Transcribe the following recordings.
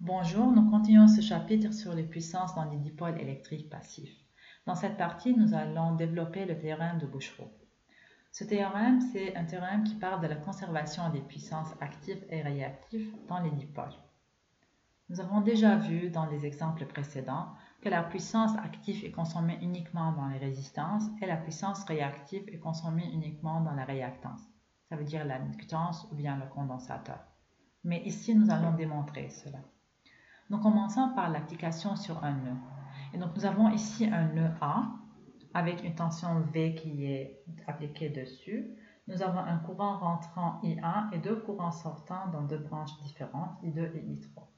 Bonjour, nous continuons ce chapitre sur les puissances dans les dipôles électriques passifs. Dans cette partie, nous allons développer le théorème de Bouchereau. Ce théorème, c'est un théorème qui parle de la conservation des puissances actives et réactives dans les dipôles. Nous avons déjà vu dans les exemples précédents que la puissance active est consommée uniquement dans les résistances et la puissance réactive est consommée uniquement dans la réactance. Ça veut dire l'inductance ou bien le condensateur. Mais ici, nous allons démontrer cela. Nous commençons par l'application sur un nœud. Et donc nous avons ici un nœud A avec une tension V qui est appliquée dessus. Nous avons un courant rentrant I1 et deux courants sortants dans deux branches différentes, I2 et I3.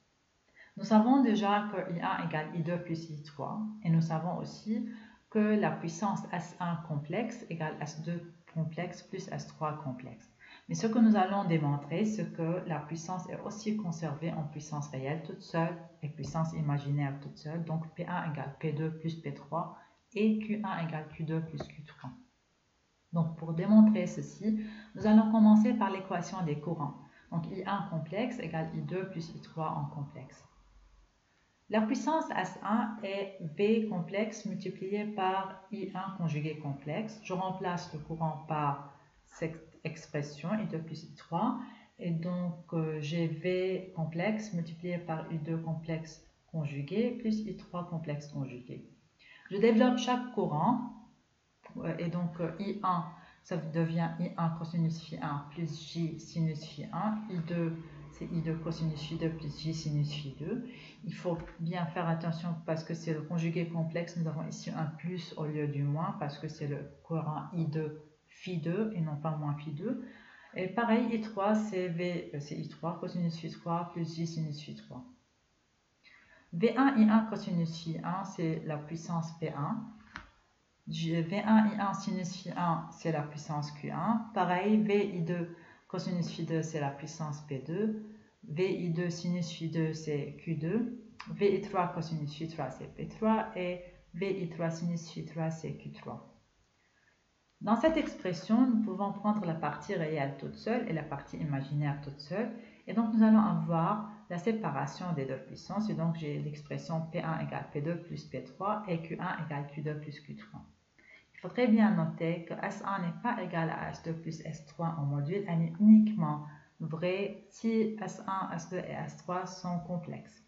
Nous savons déjà que I1 égale I2 plus I3 et nous savons aussi que la puissance S1 complexe égale S2 complexe plus S3 complexe. Mais ce que nous allons démontrer, c'est que la puissance est aussi conservée en puissance réelle toute seule et puissance imaginaire toute seule. Donc P1 égale P2 plus P3 et Q1 égale Q2 plus Q3. Donc pour démontrer ceci, nous allons commencer par l'équation des courants. Donc I1 complexe égale I2 plus I3 en complexe. La puissance S1 est V complexe multiplié par I1 conjugué complexe. Je remplace le courant par cette expression I2 plus I3 et donc j'ai V complexe multiplié par I2 complexe conjugué plus I3 complexe conjugué. Je développe chaque courant et donc I1 ça devient I1 cosinus phi1 plus J sinus phi1, I2 c'est I2 cosinus phi2 plus J sinus phi2. Il faut bien faire attention parce que c'est le conjugué complexe, nous avons ici un plus au lieu du moins parce que c'est le courant I2 phi2 et non pas moins phi2. Et pareil, I3 c'est I3 cosinus phi3 plus J sinus phi3. V1 I1 cosinus phi1 c'est la puissance P1. V1 I1 sinus phi1 c'est la puissance Q1. Pareil, VI2 cosinus phi2 c'est la puissance P2. VI2 sinus phi2 c'est Q2. VI3 cosinus phi3 c'est P3 et VI3 sinus phi3 c'est Q3. Dans cette expression, nous pouvons prendre la partie réelle toute seule et la partie imaginaire toute seule. Et donc, nous allons avoir la séparation des deux puissances. Et donc, j'ai l'expression P1 égale P2 plus P3 et Q1 égale Q2 plus Q3. Il faut très bien noter que S1 n'est pas égal à S2 plus S3 en module. Elle est uniquement vraie si S1, S2 et S3 sont complexes.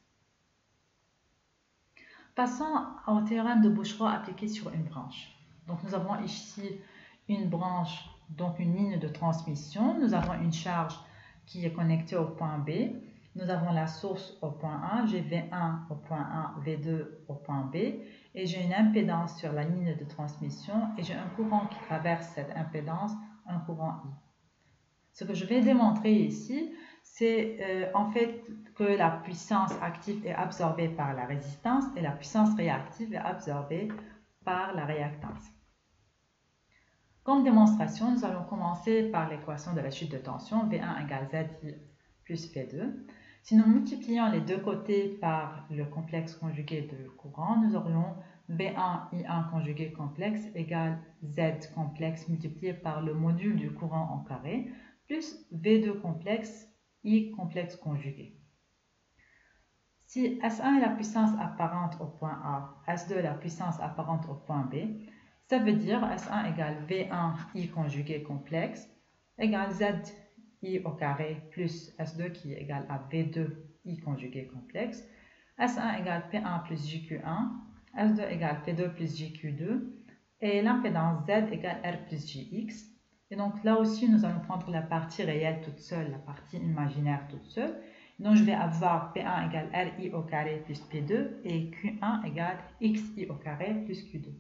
Passons au théorème de Bouchereau appliqué sur une branche. Donc, nous avons ici une branche, donc une ligne de transmission. Nous avons une charge qui est connectée au point B. Nous avons la source au point A, j'ai V1 au point A, V2 au point B, et j'ai une impédance sur la ligne de transmission, et j'ai un courant qui traverse cette impédance, un courant I. Ce que je vais démontrer ici, c'est en fait que la puissance active est absorbée par la résistance, et la puissance réactive est absorbée par la réactance. Comme démonstration, nous allons commencer par l'équation de la chute de tension, V1 égale ZI plus V2. Si nous multiplions les deux côtés par le complexe conjugué de courant, nous aurions V1 I1 conjugué complexe égale Z complexe multiplié par le module du courant en carré, plus V2 complexe I complexe conjugué. Si S1 est la puissance apparente au point A, S2 est la puissance apparente au point B, ça veut dire S1 égale V1 I conjugué complexe égale Z I au carré plus S2 qui est égal à V2 I conjugué complexe. S1 égale P1 plus JQ1, S2 égale P2 plus JQ2 et l'impédance Z égale R plus JX. Et donc là aussi, nous allons prendre la partie réelle toute seule, la partie imaginaire toute seule. Donc je vais avoir P1 égale RI au carré plus P2 et Q1 égale XI au carré plus Q2.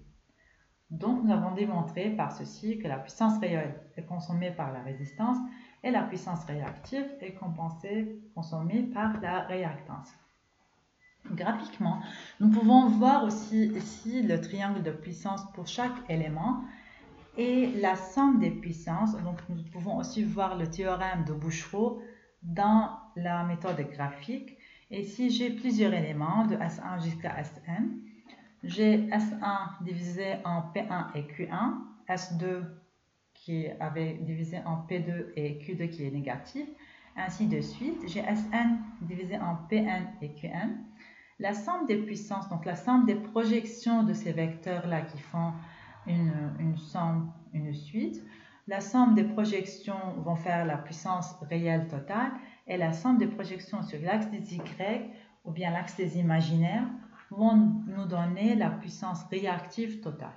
Donc nous avons démontré par ceci que la puissance réelle est consommée par la résistance et la puissance réactive est consommée par la réactance. Graphiquement, nous pouvons voir aussi ici le triangle de puissance pour chaque élément et la somme des puissances. Donc nous pouvons aussi voir le théorème de Bouchereau dans la méthode graphique. Et si j'ai plusieurs éléments de S1 jusqu'à Sn, j'ai S1 divisé en P1 et Q1, S2 qui avait divisé en P2 et Q2 qui est négatif, ainsi de suite. J'ai Sn divisé en Pn et Qn. La somme des puissances, donc la somme des projections de ces vecteurs-là qui font une somme, une suite. La somme des projections vont faire la puissance réelle totale et la somme des projections sur l'axe des Y ou bien l'axe des imaginaires vont nous donner la puissance réactive totale.